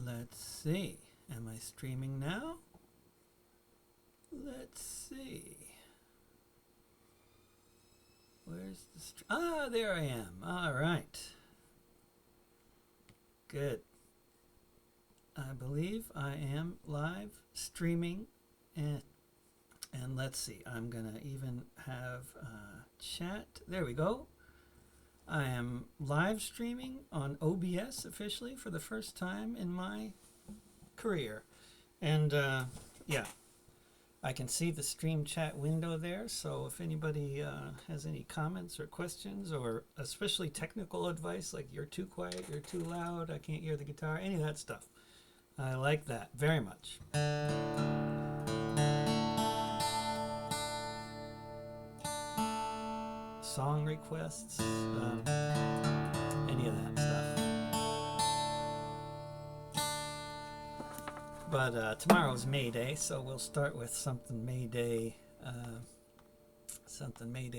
Let's see. Am I streaming now? Let's see. Where's the there I am. All right. Good. I believe I am live streaming, and let's see. I'm gonna even have chat. There we go. I am live streaming on OBS officially for the first time in my career, and yeah, I can see the stream chat window there. So if anybody has any comments or questions, or especially technical advice like you're too quiet, you're too loud, I can't hear the guitar, any of that stuff, I like that very much. Song requests, any of that stuff. But tomorrow's May Day, so we'll start with something May Day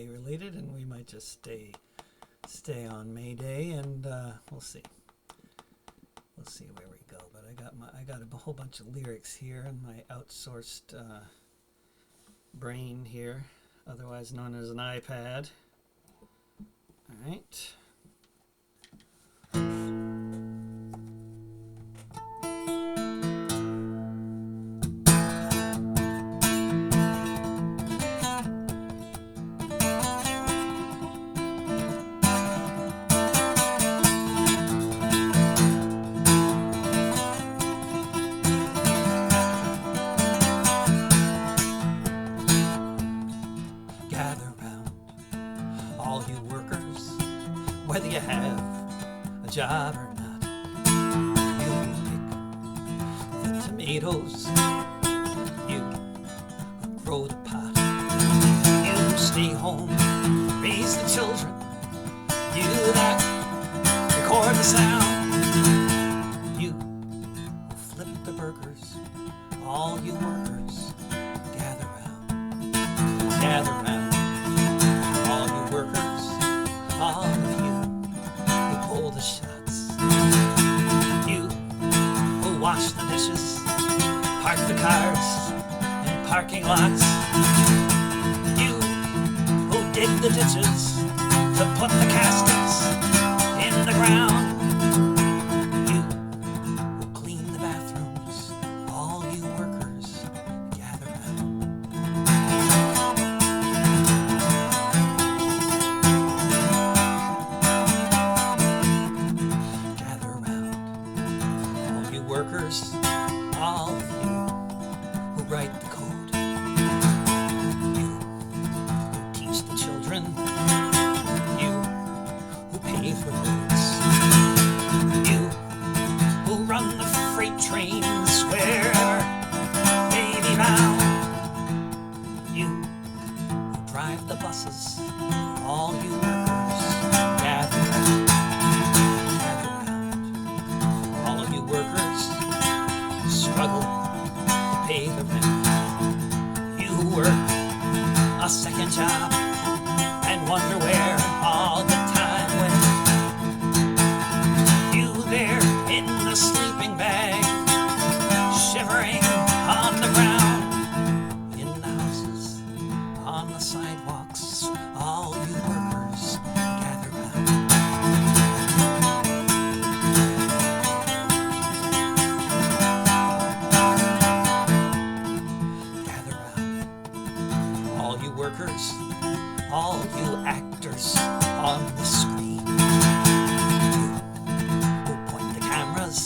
related, and we might just stay on May Day, and we'll see. We'll see where we go. But I got a whole bunch of lyrics here in my outsourced brain here, otherwise known as an iPad. All right. Job or not, you pick the tomatoes, you grow the pot, you stay home, raise the children, you that record the sound, you flip the burgers, all you workers, gather round, all you workers, all of you who pull the shots. Wash the dishes, park the cars in parking lots. You who dig the ditches to put the caskets in the ground. You who clean the bathrooms, all you workers, gather round. Gather round, all you workers, all of you who write the code, you who teach the children, you who pave the roads, you who run the freight trains wherever they be bound, you who drive the buses, all you workers, gather round, all of you workers, struggle to pay the rent. You work a second job and wonder where all the time went. You there in the sleeping bag, shivering on the ground, in the houses, on the sidewalks, all you workers, gather round. Workers, all you actors on the screen, you who point the cameras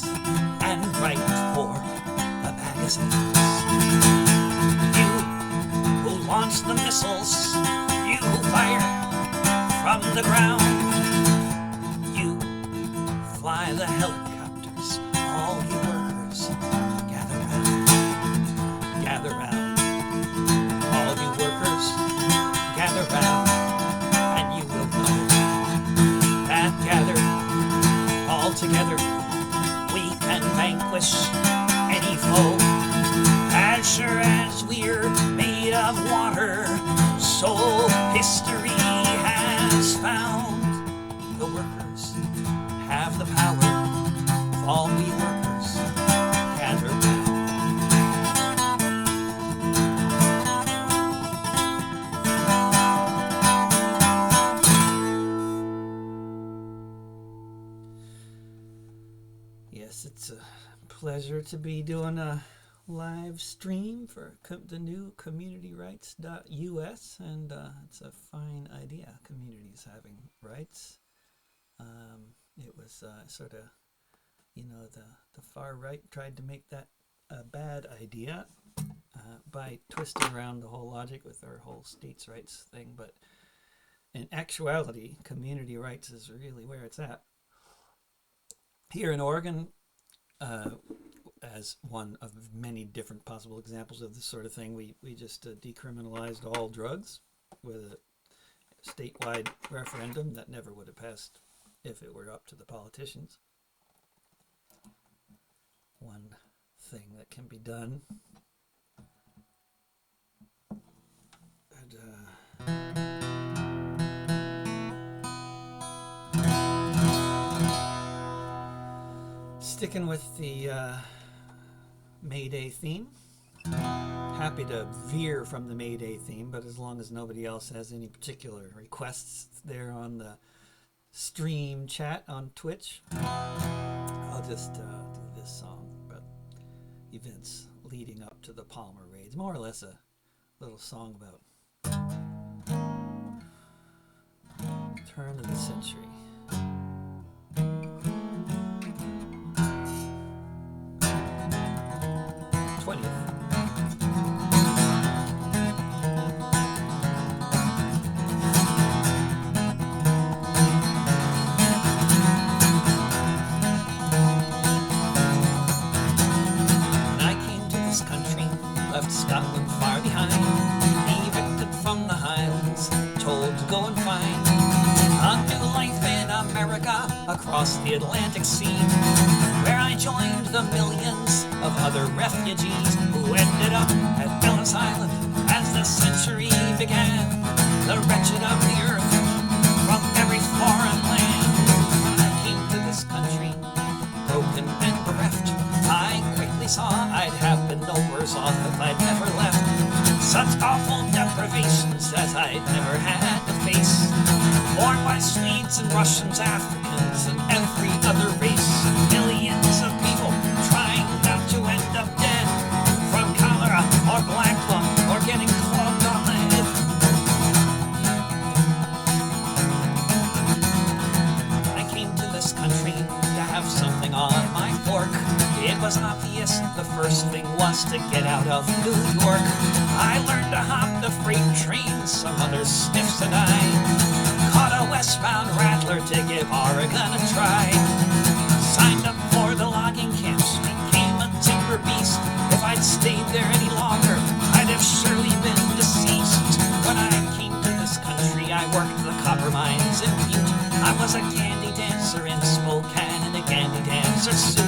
and write for the magazines, you who launch the missiles, you who fire from the ground, you fly the helicopters, all you workers, gather round, all you workers, gather round, and you will know that gathered all together we can vanquish any foe. As sure as we're made of water, so history has found the workers have the power. All we workers Yes, it's a pleasure to be doing a live stream for the new communityrights.us, and it's a fine idea. Communities having rights. It was sort of, the far right tried to make that a bad idea by twisting around the whole logic with our whole states' rights thing, but in actuality, community rights is really where it's at. Here in Oregon, as one of many different possible examples of this sort of thing, we just decriminalized all drugs with a statewide referendum that never would have passed if it were up to the politicians. One thing that can be done. Sticking with the May Day theme. Happy to veer from the May Day theme, but as long as nobody else has any particular requests there on the stream chat on Twitch, I'll just do this song about events leading up to the Palmer raids. More or less a little song about turn of the century. 20th. Scotland far behind, evicted from the Highlands, told to go and find a new life in America across the Atlantic Sea, where I joined the millions of other refugees who ended up at Ellis Island as the century began. The wretched of the earth from every foreign land. When I came to this country, broken and bereft, I quickly saw I'd have been no worse off if I'd never left. Such awful deprivations as I'd never had to face, borne by Swedes and Russians, Africans, and every other race. Millions of people trying not to end up dead from cholera or black lung or getting clubbed on the head. I came to this country to have something on my fork. It was obvious the first thing was to get out of New York. I learned to hop the freight train, some others sniffs, and I caught a westbound rattler to give Oregon a try. Signed up for the logging camps, became a timber beast. If I'd stayed there any longer, I'd have surely been deceased. When I came to this country, I worked the copper mines in Butte. I was a candy dancer in Spokane in a candy dancer suit.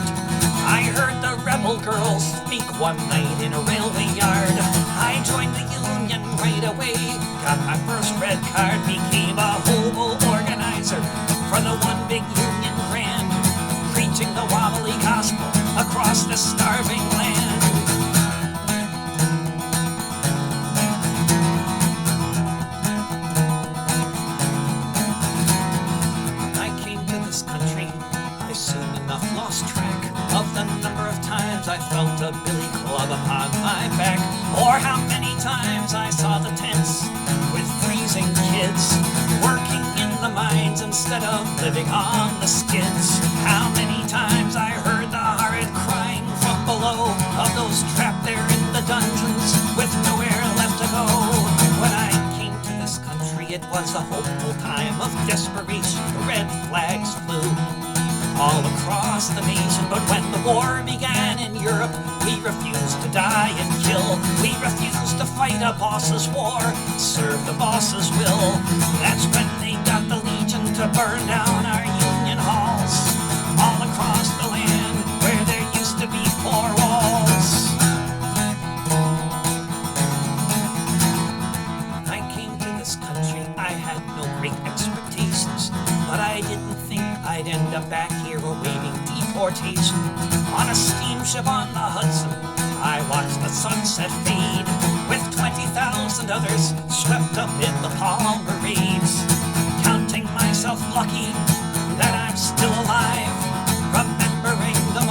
I heard the rebel girls speak one night in a railway yard. I joined the union right away, got my first red card, became a hobo organizer for the one big union grand, preaching the wobbly gospel across the starving land. I came to this country, I soon enough lost track of the number of times I felt a billy club upon my back, or how many times I saw the tents with freezing kids working in the mines instead of living on the skids. How many times I heard the horrid crying from below of those trapped there in the dungeons with nowhere left to go. When I came to this country, it was a hopeful time of desperation. The red flags flew all across the nation, but when the war began in Europe, we refused to die and kill. We refused to fight a boss's war, serve the boss's will. That's when they got the Legion to burn down our union halls, all across the land where there used to be four walls. I came to this country, I had no great expectations, but I didn't think I'd end up back here awaiting deportation. On a steamship on the Hudson, I watched the sunset fade, with 20,000 others swept up in the Palmer raids. Counting myself lucky that I'm still alive, remembering the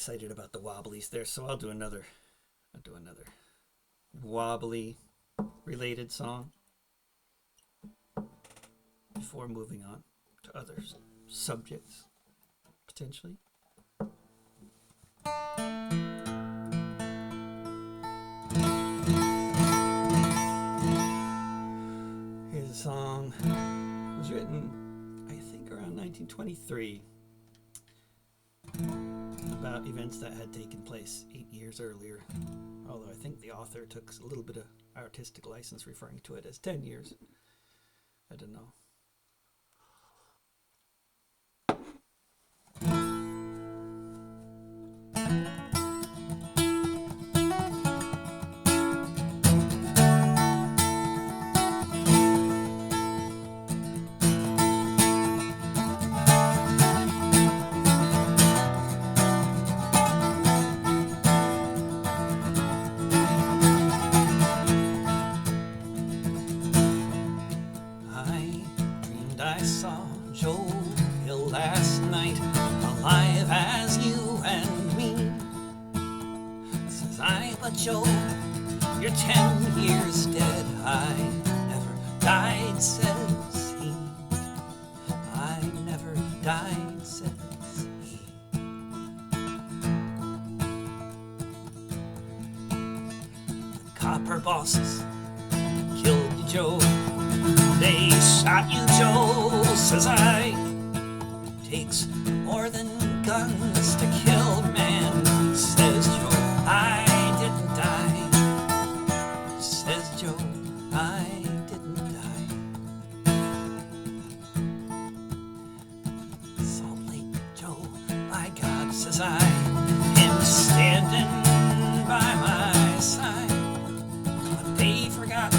excited about the wobblies there, so I'll do another wobbly related song before moving on to other subjects, potentially. Here's a song. It was written, I think, around 1923 about events that had taken place 8 years earlier. Although I think the author took a little bit of artistic license referring to it as 10 years. I don't know. I saw Joe Hill last night, alive as you and me. Says I, but Joe, you're 10 years dead. I never died, says he. I never died, says he. The copper bosses killed you, Joe. They shot you, Joe, says I. Takes more than guns to kill man, says Joe. I didn't die, says Joe. I didn't die. Salt Lake Joe, by God, says I. Him standing by my side. But they forgot.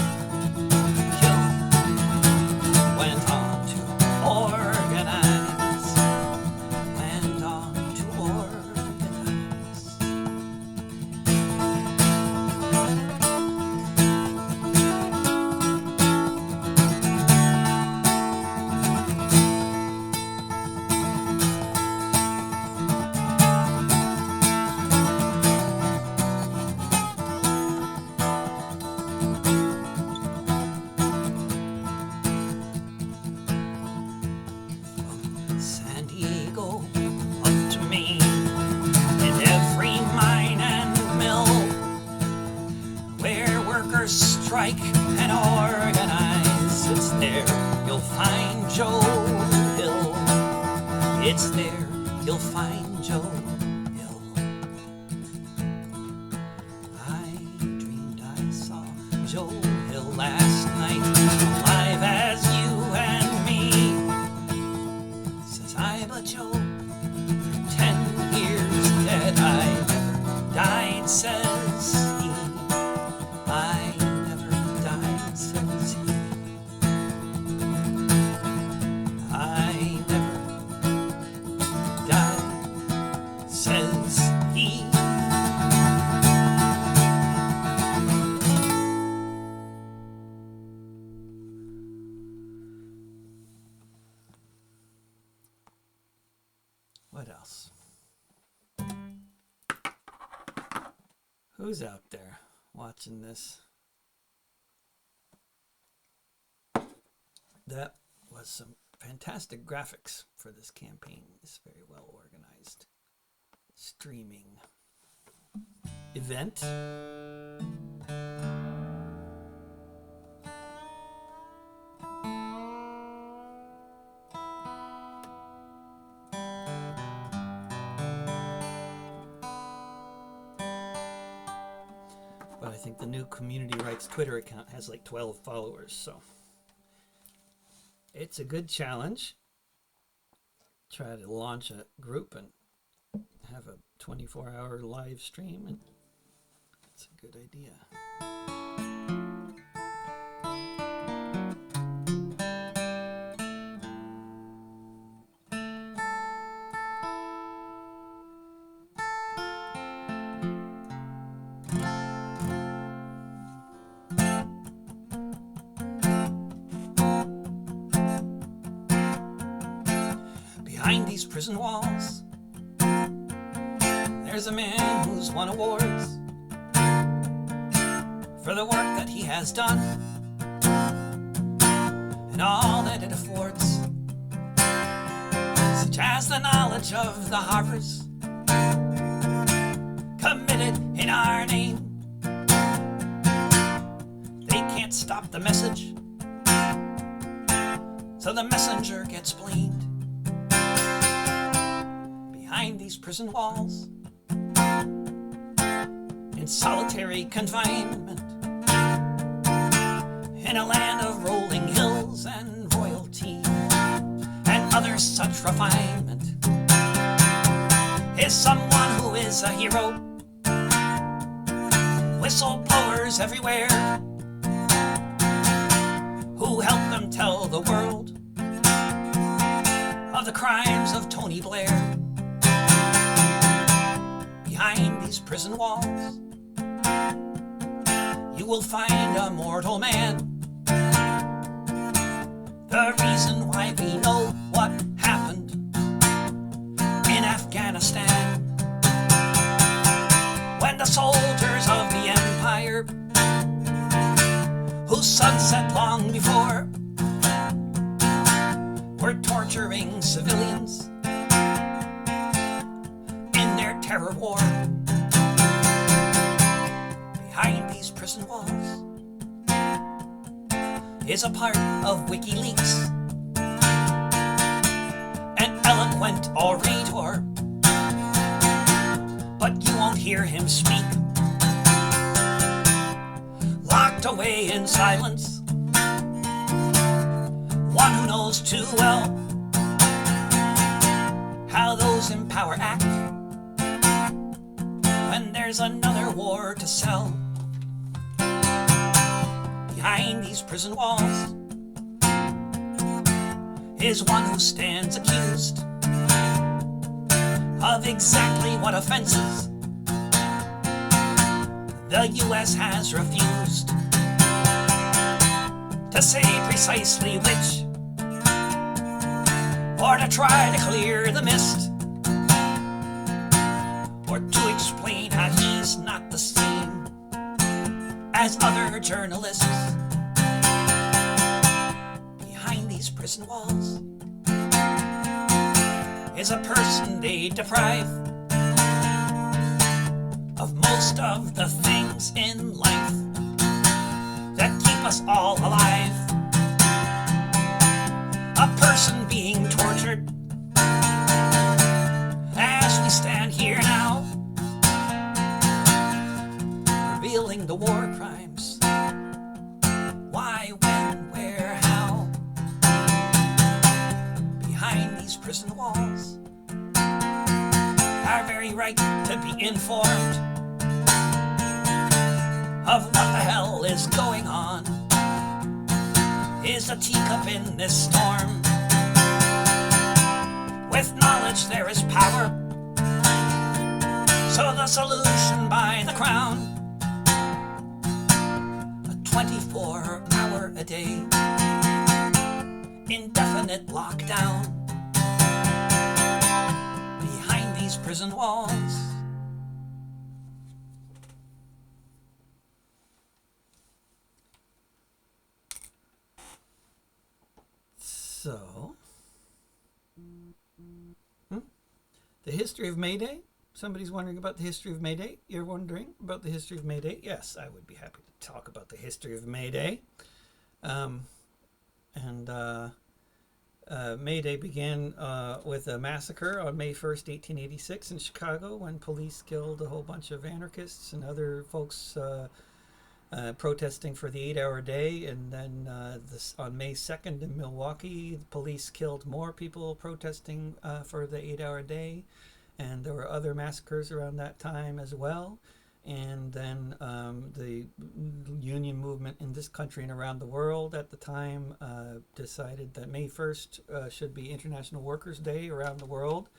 Strike and organize. It's there you'll find Joe Hill. It's there you'll find Joe Hill. I dreamed I saw Joe Hill last night, alive as you and me. Says I, but Joe, 10 years dead. I never died, says he. I What else? Who's out there watching this? That was some fantastic graphics for this campaign. It's very well organized streaming event. But I think the new Community Rights Twitter account has like 12 followers, so it's a good challenge. Try to launch a group and have a 24-hour live stream, and it's a good idea. Behind these prison walls, There's a man who's won awards for the work that he has done and all that it affords, such as the knowledge of the harvest committed in our name. They can't stop the message, so the messenger gets blamed. Behind these prison walls, in solitary confinement, in a land of rolling hills and royalty and other such refinement, is someone who is a hero. Whistleblowers everywhere who help them tell the world of the crimes of Tony Blair. Behind these prison walls, you will find a mortal man. The reason why we know what happened in Afghanistan, when the soldiers of the empire, whose sunset long before, were torturing civilians in their terror war. Behind these prison walls is a part of WikiLeaks, an eloquent orator, but you won't hear him speak. Locked away in silence, one who knows too well how those in power act when there's another war to sell. Behind these prison walls is one who stands accused of exactly what offenses the U.S. has refused to say precisely which, or to try to clear the mist, or to explain how he's not the same as other journalists. Behind these prison walls is a person they deprive of most of the things in life that keep us all alive. A person being tortured as we stand here now, revealing the war crimes. Why, when, where, how? Behind these prison walls, our very right to be informed of what the hell is going on is a teacup in this storm. With knowledge there is power, so the solution by the crown, a 24-hour-a-day indefinite lockdown behind these prison walls. So, the history of May Day. Somebody's wondering about the history of May Day. You're wondering about the history of May Day? Yes, I would be happy to talk about the history of May Day. May Day began with a massacre on May 1st, 1886 in Chicago, when police killed a whole bunch of anarchists and other folks protesting for the 8-hour day. And then on May 2nd in Milwaukee, the police killed more people protesting for the 8-hour day. And there were other massacres around that time as well. And then the union movement in this country and around the world at the time decided that May 1st should be International Workers' Day around the world.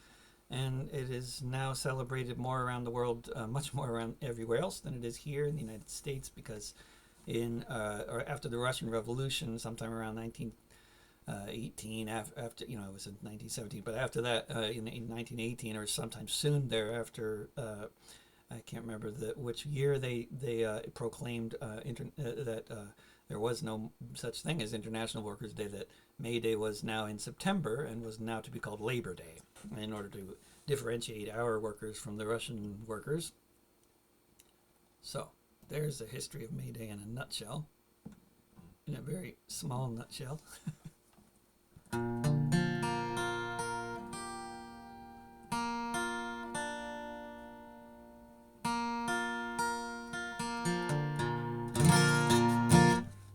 And it is now celebrated more around the world, much more around everywhere else than it is here in the United States, because or after the Russian Revolution, sometime around 18 after, you know, it was in 1917, but after that, in 1918 or sometime soon thereafter, I can't remember which year they proclaimed that there was no such thing as International Workers' Day, that May Day was now in September and was now to be called Labor Day, in order to differentiate our workers from the Russian workers. So there's the history of May Day in a nutshell, in a very small nutshell.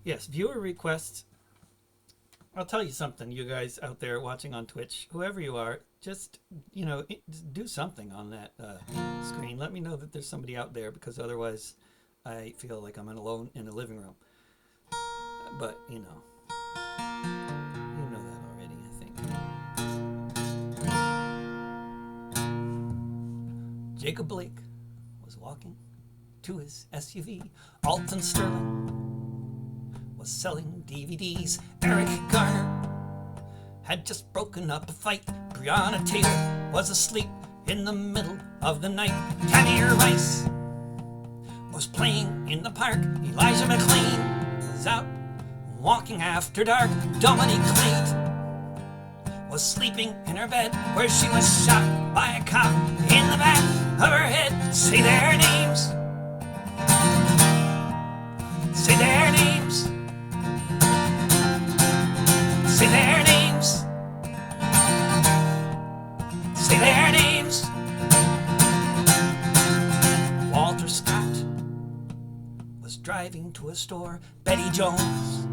Yes, viewer requests. I'll tell you something, you guys out there watching on Twitch, whoever you are, just, you know, do something on that screen. Let me know that there's somebody out there, because otherwise I feel like I'm alone in a living room. But, you know that already, I think. Jacob Blake was walking to his SUV. Alton Sterling was selling DVDs. Eric Garner had just broken up a fight. Breonna Taylor was asleep in the middle of the night. Tamir Rice was playing in the park. Elijah McClain was out walking after dark. Dominique Clayt was sleeping in her bed, where she was shot by a cop in the back of her head. Say their names. Say their names. Say their names. Say their names. Walter Scott was driving to a store. Betty Jones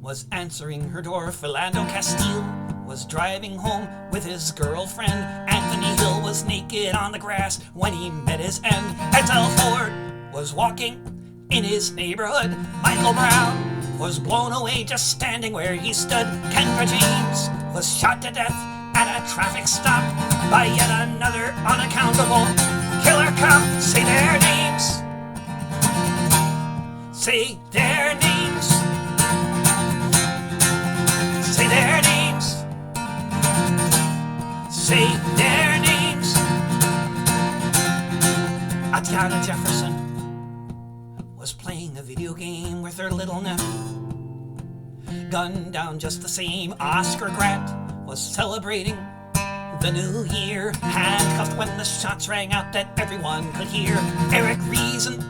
was answering her door. Philando Castile was driving home with his girlfriend. Anthony Hill was naked on the grass when he met his end. Edsel Ford was walking in his neighborhood. Michael Brown was blown away just standing where he stood. Kendra James was shot to death at a traffic stop by yet another unaccountable killer cop. Say their names. Say their names. Say their names. Say their names. Atiana Jefferson was playing a video game with her little nephew. Gunned down just the same. Oscar Grant was celebrating the new year, handcuffed when the shots rang out that everyone could hear. Eric Reason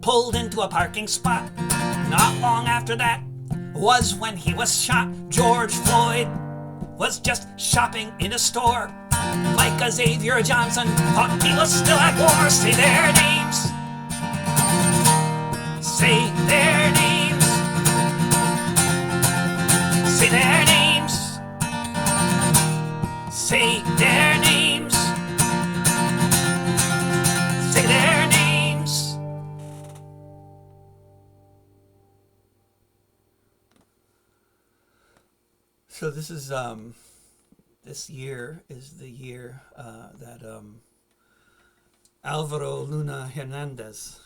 pulled into a parking spot. Not long after that was when he was shot. George Floyd was just shopping in a store. Micah Xavier Johnson thought he was still at war. Say their names. Say their names. Say their names. Say their names. Say their names. So this is this year is the year that Alvaro Luna Hernandez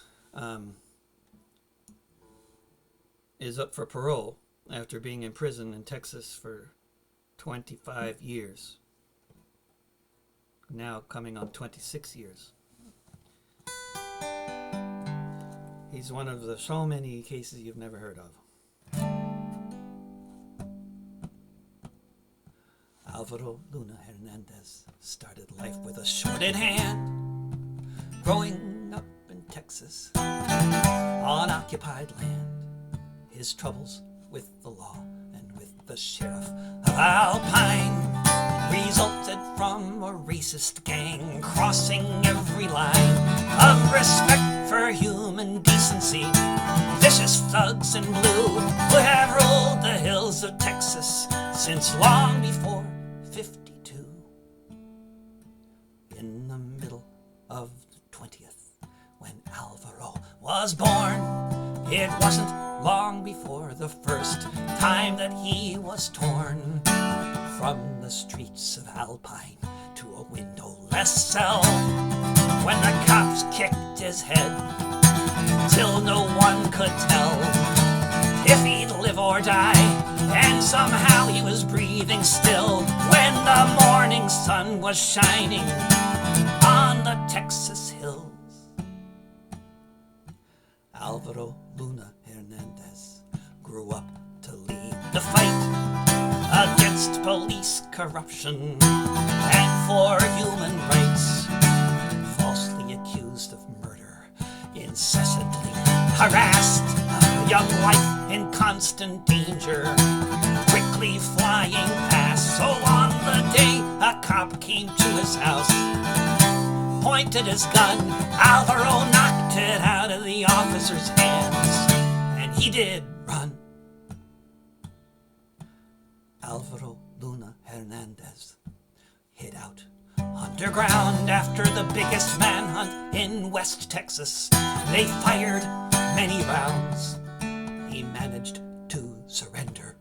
is up for parole after being in prison in Texas for 25 years. Now coming on 26 years. He's one of the so many cases you've never heard of. Alvaro Luna Hernandez started life with a shorted hand, growing up in Texas on occupied land. His troubles with the law and with the sheriff of Alpine resulted from a racist gang crossing every line of respect for human decency. Vicious thugs in blue who have ruled the hills of Texas since long before 52. In the middle of the 20th, when Alvaro was born, it wasn't long before the first time that he was torn from the streets of Alpine to a windowless cell, when the cops kicked his head till no one could tell if he'd live or die. And somehow he was breathing still when the morning sun was shining on the Texas hills. Alvaro Luna Hernandez grew up to lead the fight against police corruption and for human rights. Falsely accused of murder, incessantly harassed, a young life in constant danger, quickly flying past. So on the day a cop came to his house, pointed his gun, Alvaro knocked it out of the officer's hands, and he did run. Alvaro Luna Hernandez hid out underground after the biggest manhunt in West Texas. They fired many rounds. He managed to surrender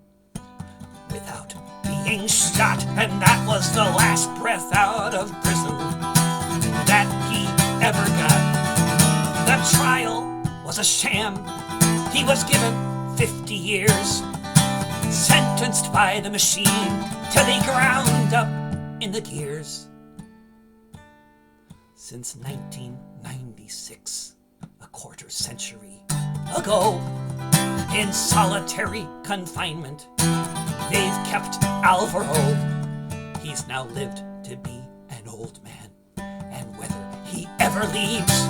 without being shot, and that was the last breath out of prison that he ever got. The trial was a sham. He was given 50 years, sentenced by the machine till he ground up in the gears. Since 1996, a quarter century ago, in solitary confinement, they've kept Alvaro. He's now lived to be an old man, and whether he ever leaves,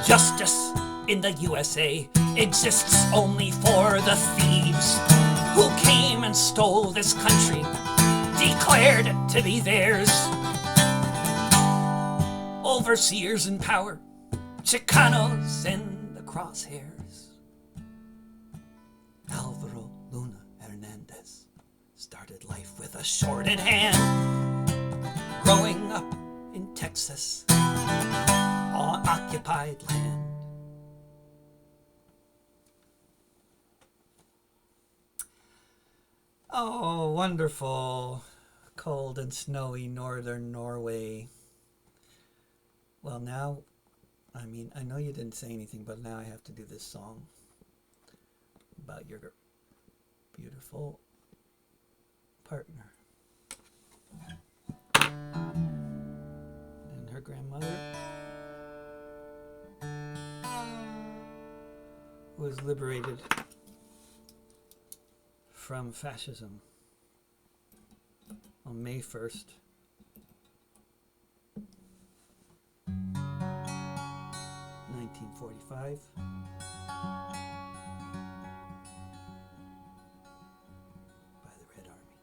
justice in the USA exists only for the thieves who came and stole this country, declared it to be theirs. Overseers in power, Chicanos in the crosshairs. Alvaro Luna Hernandez started life with a shorted hand, growing up in Texas on occupied land. Oh, wonderful. Cold and snowy northern Norway. Well, now, I know you didn't say anything, but now I have to do this song about your beautiful partner and her grandmother, who was liberated from fascism on May 1st, 1945, by the Red Army.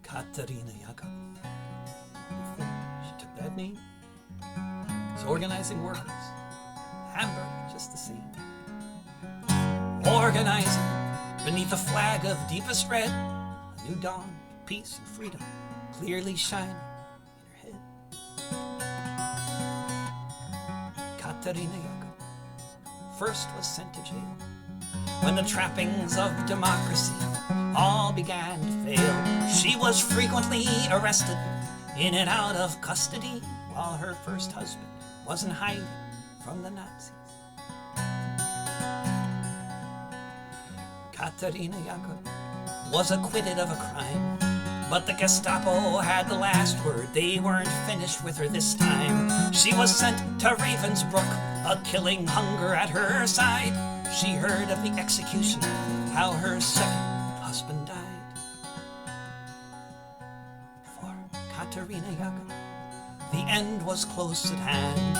Katarina Jakob. Before she took that name, was organizing workers. Hamburg, just the same. Organizing beneath a flag of deepest red, a new dawn, peace and freedom, clearly shining in her head. Katarina Jakob first was sent to jail when the trappings of democracy all began to fail. She was frequently arrested, in and out of custody, while her first husband wasn't hiding from the Nazis. Katarina Jakob was acquitted of a crime, but the Gestapo had the last word. They weren't finished with her this time. She was sent to Ravensbrück, a killing hunger at her side. She heard of the execution, how her second husband died. For Katarina Jakob, the end was close at hand.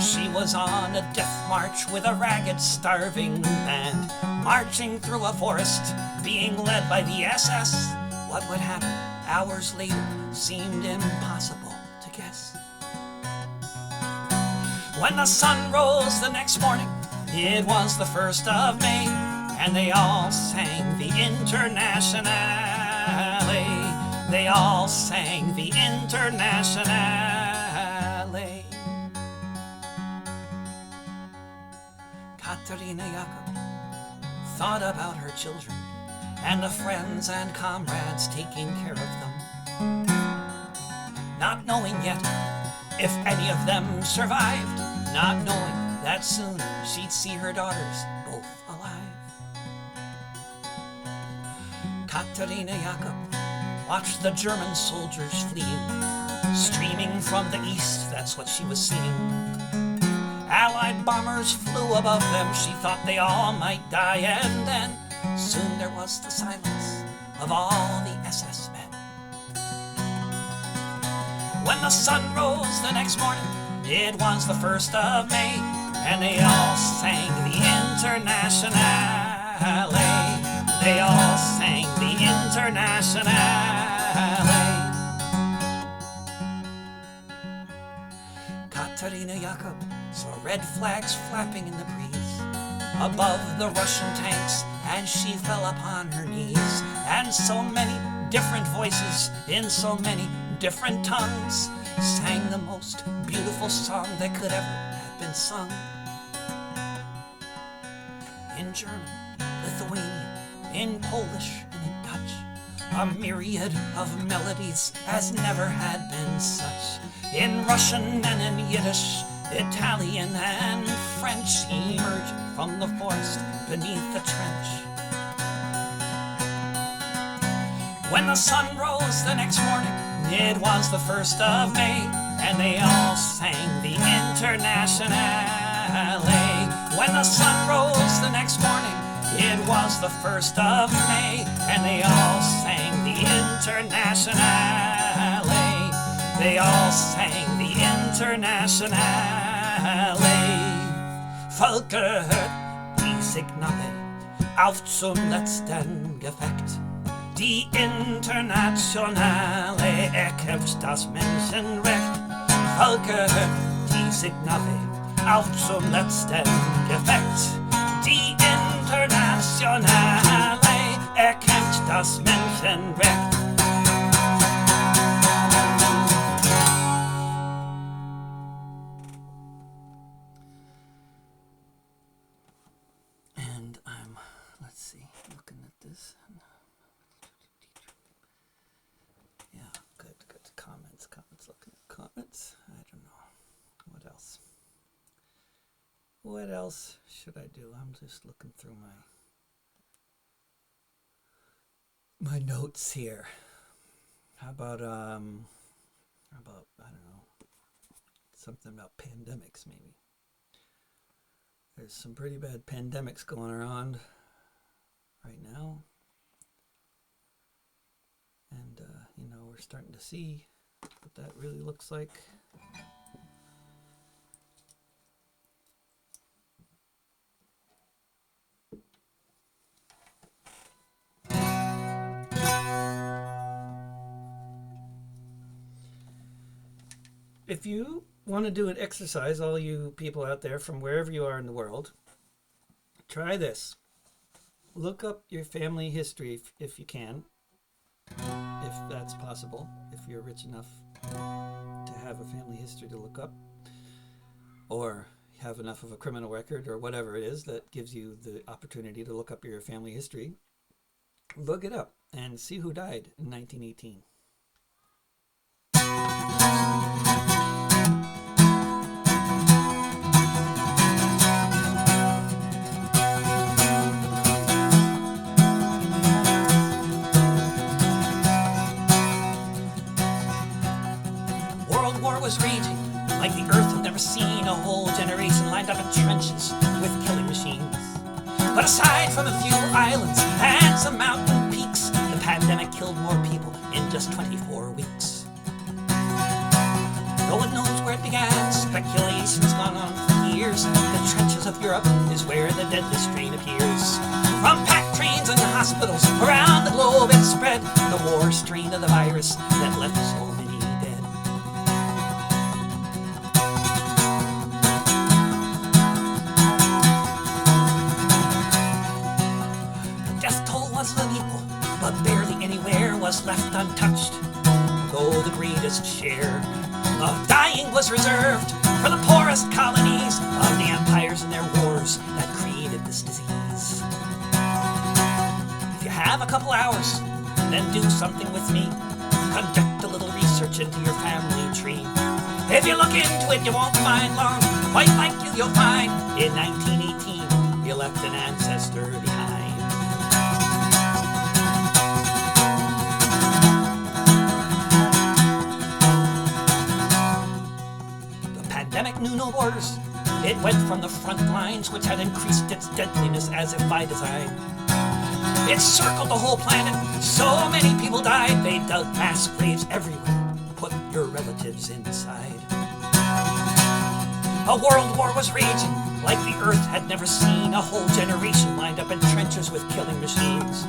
She was on a death march with a ragged, starving band, marching through a forest, being led by the SS. What would happen hours later seemed impossible to guess. When the sun rose the next morning, it was the 1st of May, and they all sang the Internationale. They all sang the Internationale. Katerina Jakob thought about her children and the friends and comrades taking care of them, not knowing yet if any of them survived, not knowing that soon she'd see her daughters both alive. Katerina Jakob watched the German soldiers fleeing, streaming from the east, that's what she was seeing. Allied bombers flew above them, she thought they all might die, and then soon there was the silence of all the SS men. When the sun rose the next morning, it was the 1st of May, and they all sang the Internationale. They all sang the Internationale. Katerina Jakob saw red flags flapping in the breeze above the Russian tanks, and she fell upon her knees. And so many different voices in so many different tongues sang the most beautiful song that could ever have been sung. In German, Lithuanian, in Polish, and in Dutch, a myriad of melodies as never had been such. In Russian and in Yiddish, Italian and French, emerged from the forest beneath the trench. When the sun rose the next morning, it was the 1st of May, and they all sang the Internationale. When the sun rose the next morning, it was the 1st of May, and they all sang the Internationale. They all sang the Internationale. Völker, die Signale auf zum letzten Gefecht. Die Internationale erkämpft das Menschenrecht. Völker, die Signale auf zum letzten Gefecht. Die Internationale erkämpft das Menschenrecht. And I'm, let's see, looking at this. Yeah, good. Comments, looking at comments. I don't know. What else? What else should I do? I'm just looking through my notes here. How about I don't know, something about pandemics maybe. There's some pretty bad pandemics going around right now. And, we're starting to see what that really looks like. If you want to do an exercise, all you people out there from wherever you are in the world, try this. Look up your family history if you can, if that's possible, if you're rich enough to have a family history to look up, or have enough of a criminal record or whatever it is that gives you the opportunity to look up your family history. Look it up and see who died in 1918. Was raging like the earth had never seen. A whole generation lined up in trenches with killing machines. But aside from a few islands and some mountain peaks, the pandemic killed more people in just 24 weeks. No one knows where it began, speculation's gone on for years. The trenches of Europe is where the deadly strain appears. From packed trains and hospitals around the globe it spread, the war strain of the virus that left so many dead. Was unequal, but barely anywhere was left untouched, though the greatest share of dying was reserved for the poorest colonies of the empires and their wars that created with this disease. If you have a couple hours, then do something with me. Conduct a little research into your family tree. If you look into it, you won't find long. Quite likely you'll find in 1918 you left an ancestor behind. The pandemic knew no borders. It went from the front lines, which had increased its deadliness as if by design. It circled the whole planet. So many people died, they dug mass graves everywhere. Put your relatives inside. A world war was raging like the earth had never seen. A whole generation lined up in trenches with killing machines.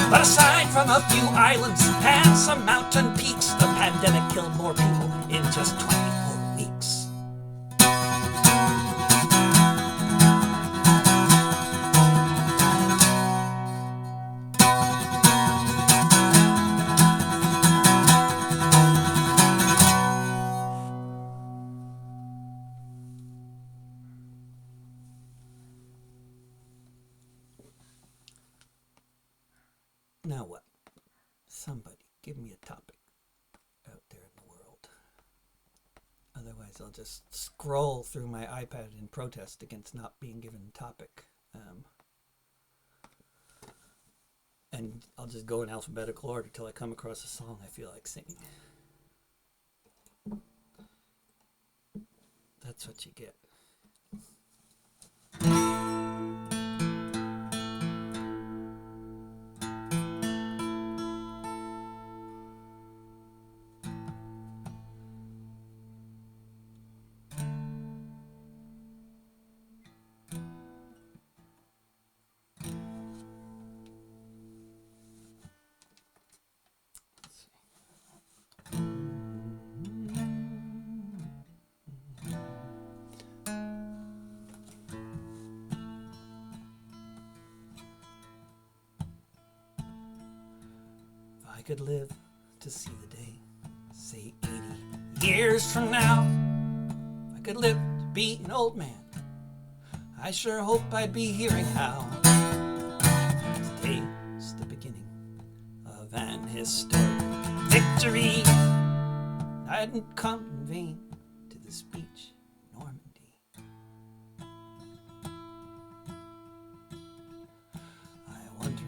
But aside from a few islands and some mountain peaks, the pandemic killed more people in just 24 weeks. Now what? Somebody give me a topic out there in the world. Otherwise I'll just scroll through my iPad in protest against not being given a topic. And I'll just go in alphabetical order till I come across a song I feel like singing. That's what you get. I could live to see the day, say 80 years from now. I could live to be an old man. I sure hope I'd be hearing how today's the beginning of an historic victory. I didn't come in vain to the speech in Normandy. I wonder,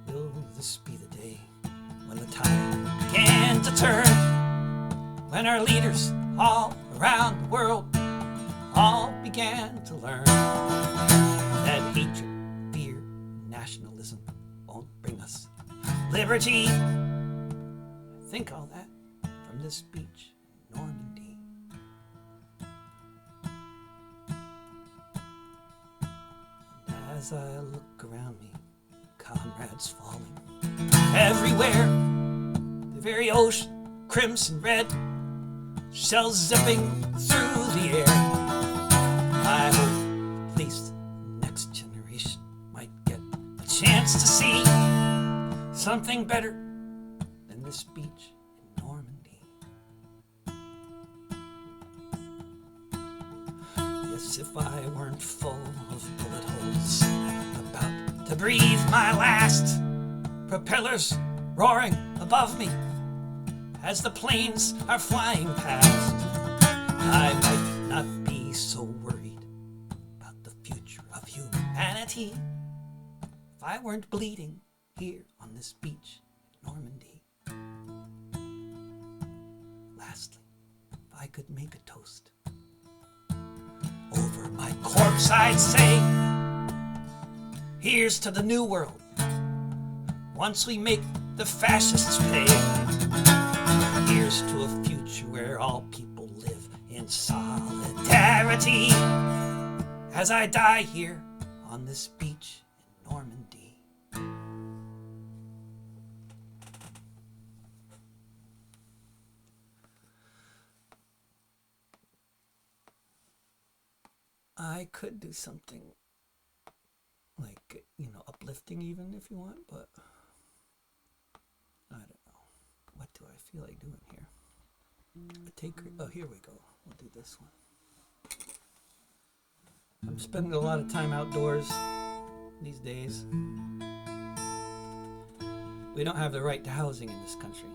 will this be the day when the tide began to turn, when our leaders all around the world all began to learn that hatred, fear, nationalism won't bring us liberty? I think all that from this speech in Normandy. And as I look around me, comrades falling everywhere, the very ocean crimson red, shells zipping through the air. I hope at least the next generation might get a chance to see something better than this speech in Normandy. Yes, if I weren't full of bullet holes, about to breathe my last, propellers roaring above me as the planes are flying past, I might not be so worried about the future of humanity if I weren't bleeding here on this beach in Normandy. Lastly, if I could make a toast over my corpse, I'd say, here's to the new world once we make the fascists pay. Here's to a future where all people live in solidarity. As I die here on this beach in Normandy. I could do something like, uplifting even if you want, but I don't know. What do I feel like doing here? Oh, here we go. We'll do this one. I'm spending a lot of time outdoors these days. We don't have the right to housing in this country.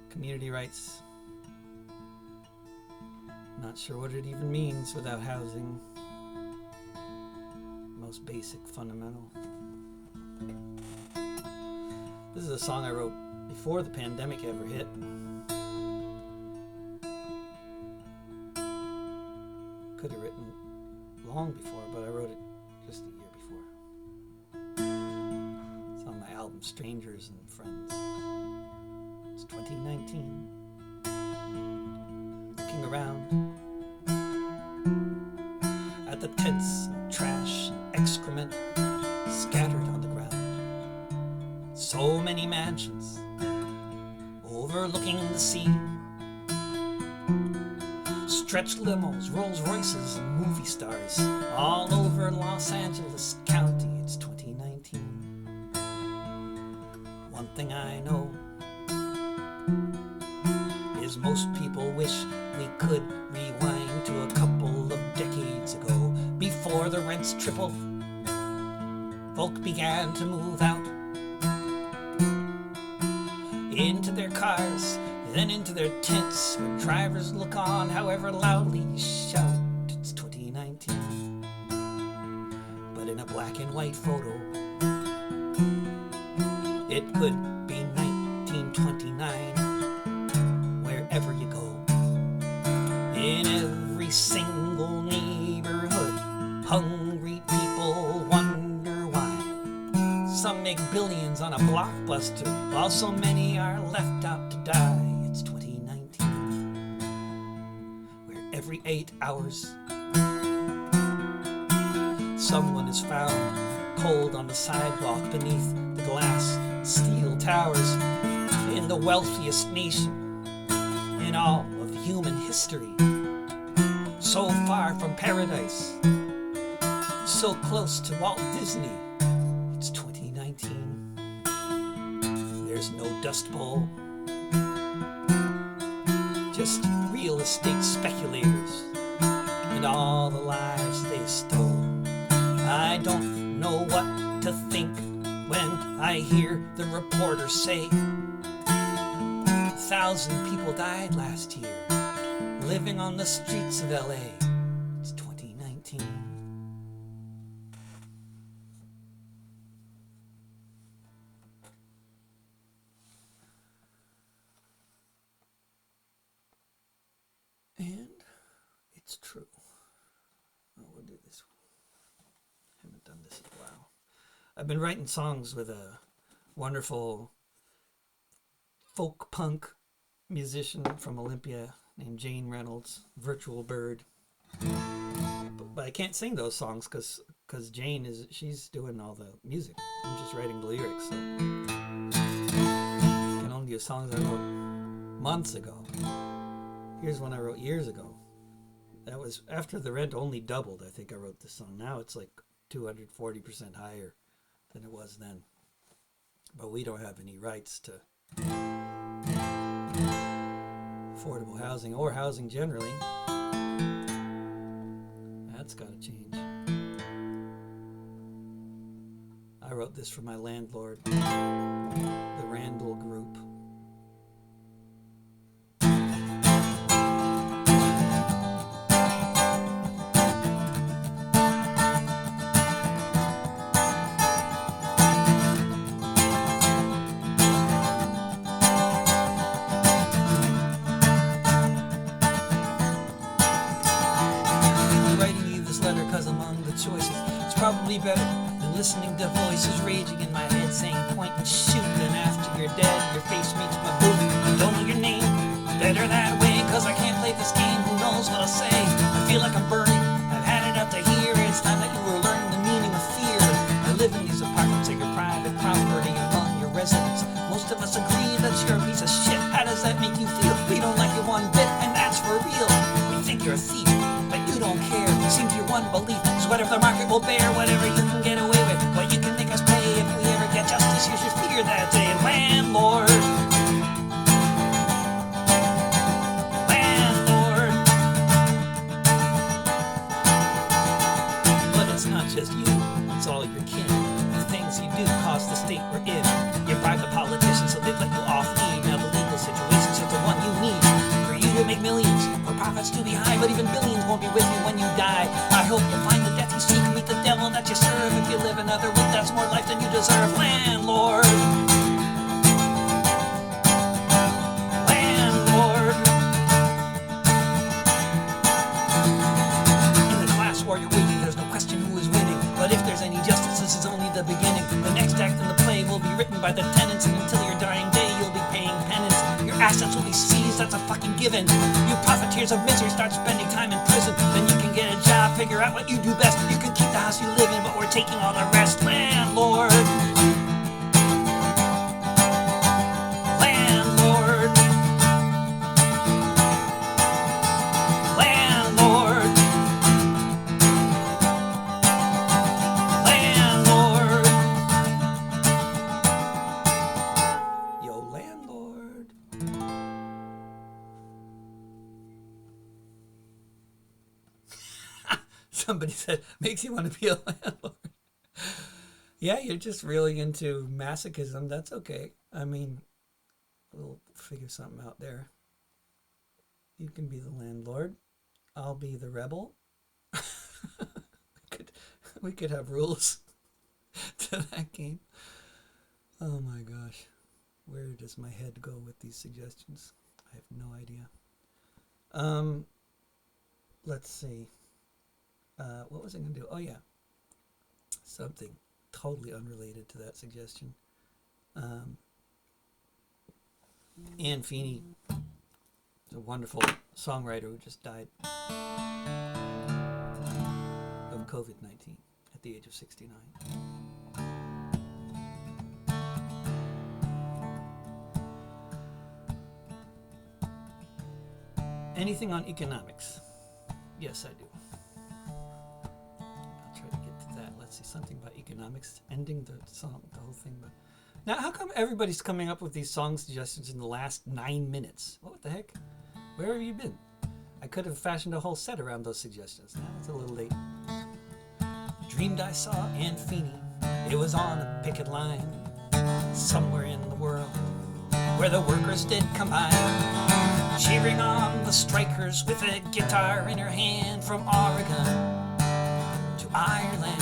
Community rights. Not sure what it even means without housing. Most basic, fundamental. This is a song I wrote before the pandemic ever hit. Could have written long before, but I wrote it just a year before. It's on my album Strangers and Friends. It's 2019. Looking around at the tents and trash and excrement scattered on the ground. So many mansions overlooking the sea. Stretched limos, Rolls Royces, and movie stars all over Los Angeles County. It's 2019. One thing I know is most people wish we could rewind to a couple of decades ago, before the rents tripled. Folk began to move out into their cars, then into their tents, where drivers look on however loudly you shout. It's 2019. But in a black and white photo, it could be 1929. Wherever you go, in every single neighborhood, hungry people wonder why. Some make billions on a blockbuster, while so many are left out to die. It's 2019, where every 8 hours someone is found cold on the sidewalk beneath the glass steel towers in the wealthiest nation in all of human history. So far from paradise, so close to Walt Disney. It's 2019. There's no Dust Bowl, just real estate speculators and all the lives they stole. I don't know what to think when I hear the reporters say 1,000 people died last year living on the streets of LA. It's 2019. And it's true. Oh, we'll do this one. Haven't done this in a while. I've been writing songs with a wonderful folk punk musician from Olympia named Jane Reynolds, Virtual Bird. But I can't sing those songs because Jane she's doing all the music. I'm just writing the lyrics, so I can only do songs I wrote months ago. Here's one I wrote years ago. That was after the rent only doubled. I think I wrote this song. Now it's like 240% higher than it was then. But we don't have any rights to affordable housing or housing generally. That's got to change. I wrote this for my landlord, the Randall Group. Choices. It's probably better than listening to voices raging in my head saying point and shoot, and after you're dead your face meets my boot. I don't know your name, better that way, cause I can't play this game, who knows what I'll say. I feel like I'm burning, I've had it up to here. It's time that you were learning the meaning of fear. I live in these apartments that your private property among your residents. Most of us agree that you're a piece of shit. How does that make you feel? We don't like you one bit, and that's for real. We think you're a thief, but you don't care. Seems your one belief is whatever the market will bear, whatever you can get away with, what you can make us pay. If we ever get justice, you should fear that day. Landlord, landlord, millions, for profits to be high, but even billions won't be with you when you die. I hope you find the death you seek, meet the devil that you serve. If you live another week, that's more life than you deserve. Landlord. Landlord. In the class war you're waging, there's no question who is winning. But if there's any justice, this is only the beginning. The next act in the play will be written by the tenants, and until your dying day, you'll be paying penance. Your assets will be seized, that's a fucking given. You profiteers of misery, start spending time in prison. Then you can get a job, figure out what you do best. You can keep the house you live in, but we're taking all the rest. Landlord. Landlord. Landlord. Landlord. Yo, landlord. Somebody said, makes you want to be a landlord. Yeah, you're just really into masochism. That's okay. I mean, we'll figure something out there. You can be the landlord. I'll be the rebel. we could have rules to that game. Oh my gosh. Where does my head go with these suggestions? I have no idea. Let's see. What was I going to do? Oh, yeah. Something totally unrelated to that suggestion. Anne Feeney is a wonderful songwriter who just died of COVID-19 at the age of 69. Anything on economics? Yes, I do. Let's see, something about economics, ending the song, the whole thing. But now, how come everybody's coming up with these song suggestions in the last 9 minutes? What the heck? Where have you been? I could have fashioned a whole set around those suggestions. Now it's a little late. Dreamed I saw Anne Feeney. It was on a picket line somewhere in the world where the workers did combine, cheering on the strikers with a guitar in her hand from Oregon to Ireland.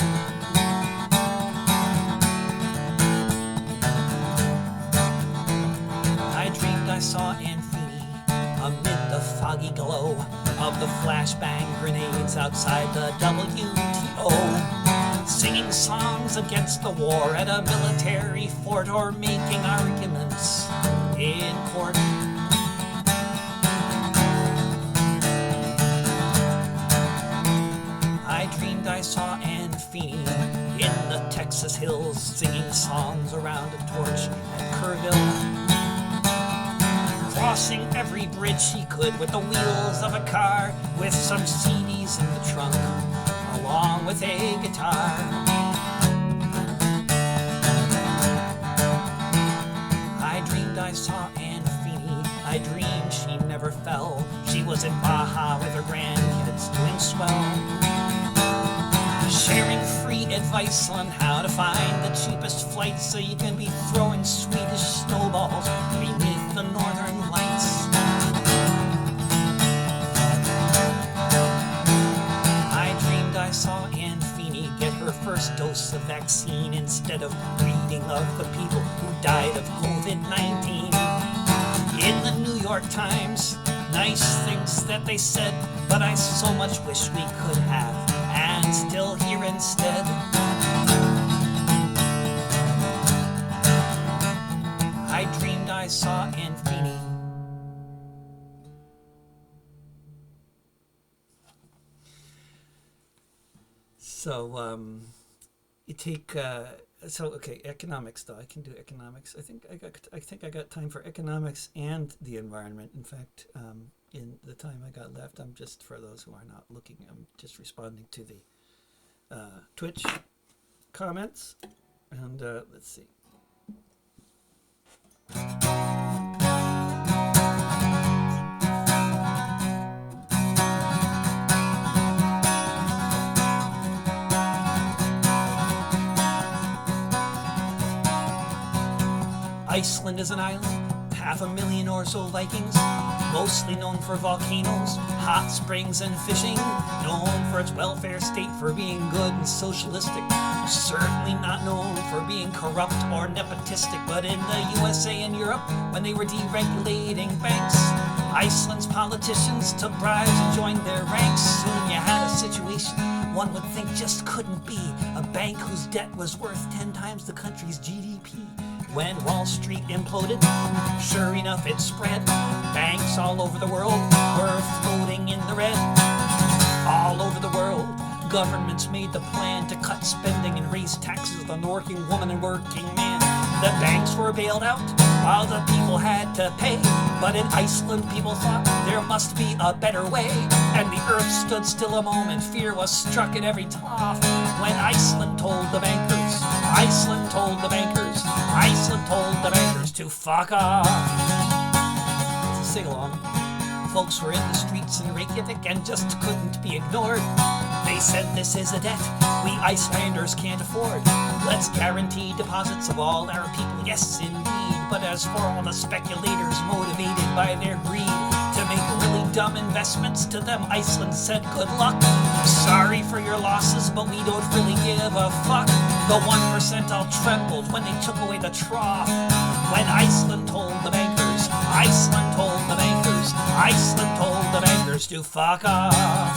I dreamed I saw Anne Feeney amid the foggy glow of the flashbang grenades outside the WTO, singing songs against the war at a military fort or making arguments in court. I dreamed I saw Anne Feeney in the Texas hills singing songs around a torch at Kerrville, crossing every bridge she could with the wheels of a car, with some CDs in the trunk, along with a guitar. I dreamed I saw Anne Feeney. I dreamed she never fell. She was in Baja with her grandkids doing swell, sharing free advice on how to find the cheapest flight so you can be throwing Swedish snowballs beneath the northern lights. I dreamed I saw Anne Feeney get her first dose of vaccine instead of reading of the people who died of COVID-19. In the New York Times, nice things that they said, but I so much wish we could have and still here instead. I dreamed I saw Anne Feeney. So, you take, okay, economics though. I can do economics. I think I got time for economics and the environment. In fact, in the time I got left, I'm just, for those who are not looking, I'm just responding to the Twitch comments. And let's see. Iceland is an island, 500,000 or so Vikings, mostly known for volcanoes, hot springs, and fishing, known for its welfare state for being good and socialistic, certainly not known for being corrupt or nepotistic. But in the USA and Europe, when they were deregulating banks, Iceland's politicians took bribes and joined their ranks. Soon you had a situation one would think just couldn't be, a bank whose debt was worth 10 times the country's GDP. When Wall Street imploded, sure enough it spread. Banks all over the world were floating in the red. All over the world, governments made the plan to cut spending and raise taxes on the working woman and working man. The banks were bailed out while the people had to pay. But in Iceland, people thought there must be a better way. And the earth stood still a moment. Fear was struck at every trough when Iceland told the bankers, Iceland told the bankers, Iceland told the bankers to fuck off. It's a sing-along. Folks were in the streets in Reykjavik and just couldn't be ignored. They said this is a debt we Icelanders can't afford. Let's guarantee deposits of all our people, yes indeed. But as for all the speculators motivated by their greed to make really dumb investments, to them Iceland said good luck. Sorry for your losses, but we don't really give a fuck. The 1% all trembled when they took away the trough. When Iceland told the bankers, Iceland told the bankers, Iceland told the bankers to fuck off.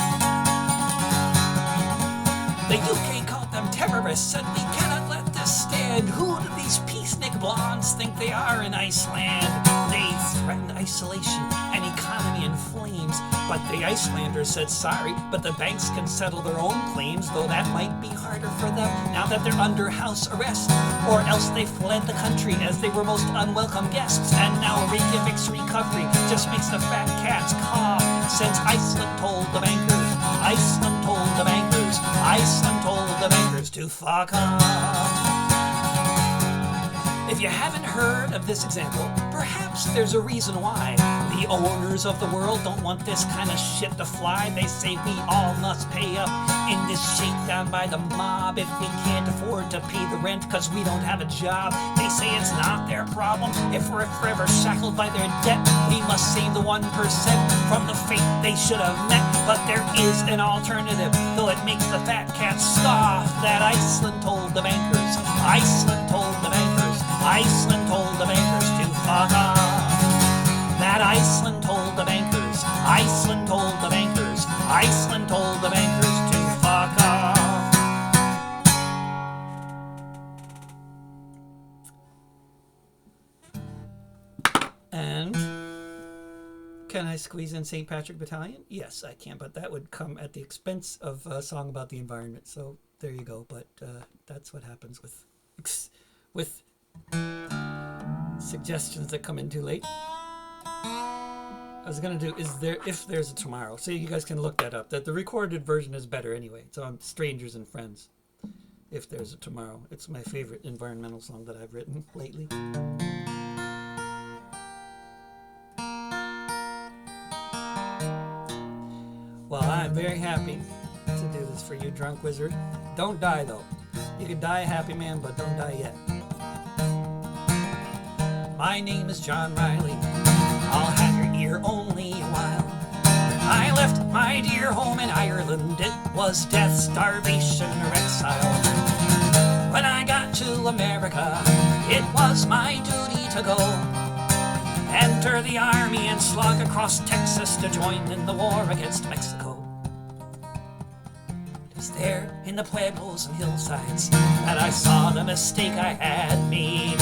The UK called them terrorists, said we cannot let this stand. Who do these peacenik blondes think they are in Iceland? They threatened isolation and economy in flames. But the Icelanders said sorry, but the banks can settle their own claims, though that might be harder for them now that they're under house arrest. Or else they fled the country as they were most unwelcome guests. And now Reykjavik's recovery just makes the fat cats cough. Since Iceland told the bankers, Iceland told the bankers, Iceland told the bankers to fuck off. If you haven't heard of this example, perhaps there's a reason why. The owners of the world don't want this kind of shit to fly. They say we all must pay up in this shakedown by the mob if we can't afford to pay the rent cause we don't have a job. They say it's not their problem if we're forever shackled by their debt. We must save the 1% from the fate they should have met. But there is an alternative, though it makes the fat cats scoff. That Iceland told the bankers, Iceland told the bankers, Iceland told the bankers to fuck off. That Iceland told the bankers, Iceland told the bankers, Iceland told the bankers to fuck off. And can I squeeze in St. Patrick Battalion? Yes, I can, but that would come at the expense of a song about the environment. So there you go. But that's what happens with suggestions that come in too late. I was gonna do if there's a tomorrow, so you guys can look that up. That the recorded version is better anyway. It's on Strangers and Friends. If there's a tomorrow, it's my favorite environmental song that I've written lately. Well, I'm very happy to do this for you, drunk wizard. Don't die though. You can die a happy man, but don't die yet. My name is John Riley. I'll have your ear only a while. I left my dear home in Ireland. It was death, starvation, or exile. When I got to America, it was my duty to go. Enter the army and slog across Texas to join in the war against Mexico. It was there in the pueblos and hillsides that I saw the mistake I had made.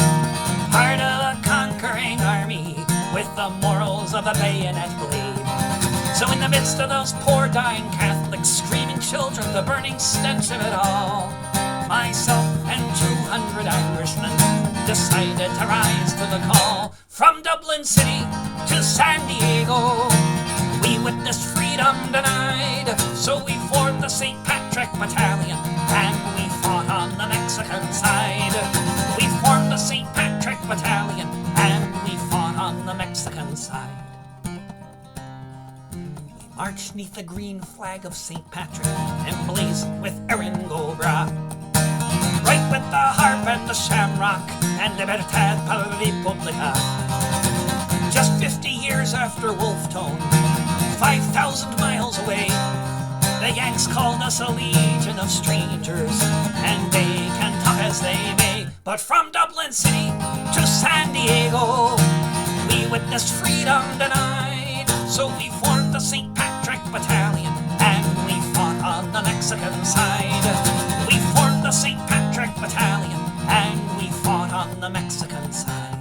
Part of a conquering army with the morals of the bayonet blade. So in the midst of those poor dying Catholics, screaming children, the burning stench of it all, myself and 200 Irishmen decided to rise to the call. From Dublin City to San Diego, we witnessed freedom denied. So we formed the St. Patrick Battalion and we fought on the Mexican side. We formed the St. Patrick Battalion and we fought on the Mexican side. We marched neath the green flag of St. Patrick emblazoned with Erin Gobra, right with the harp and the shamrock and Libertad para la Republica. Just 50 years after Wolf Tone, 5,000 miles away, the Yanks called us a legion of strangers, and they can talk as they may. But from Dublin City to San Diego, we witnessed freedom denied. So we formed the St. Patrick Battalion, and we fought on the Mexican side. We formed the St. Patrick Battalion, and we fought on the Mexican side.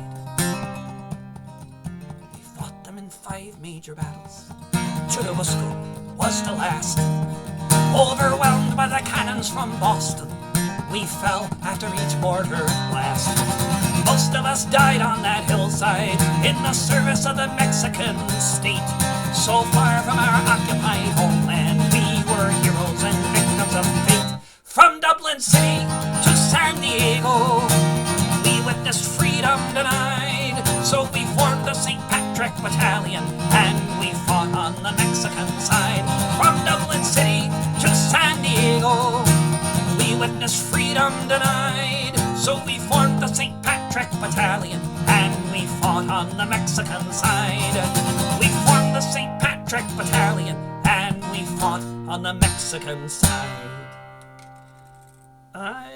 We fought them in 5 major battles. Churubusco was the last. Overwhelmed by the cannons from Boston, we fell after each mortar blast. Most of us died on that hillside in the service of the Mexican state. So far from our occupied homeland, we were heroes and victims of fate. From Dublin City to San Diego, we witnessed freedom denied. So we formed the St. Patrick Battalion, and we fought on the Mexican side. From Dublin City to San Diego, we witnessed freedom denied. So we formed the St. Patrick Battalion, and we fought on the Mexican side. We formed the St. Patrick Battalion, and we fought on the Mexican side.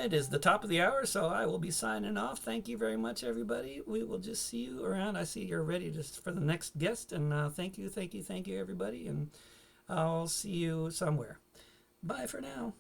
It is the top of the hour, so I will be signing off. Thank you very much, everybody. We will just see you around. I see you're ready just for the next guest, and thank you, everybody, and I'll see you somewhere. Bye for now.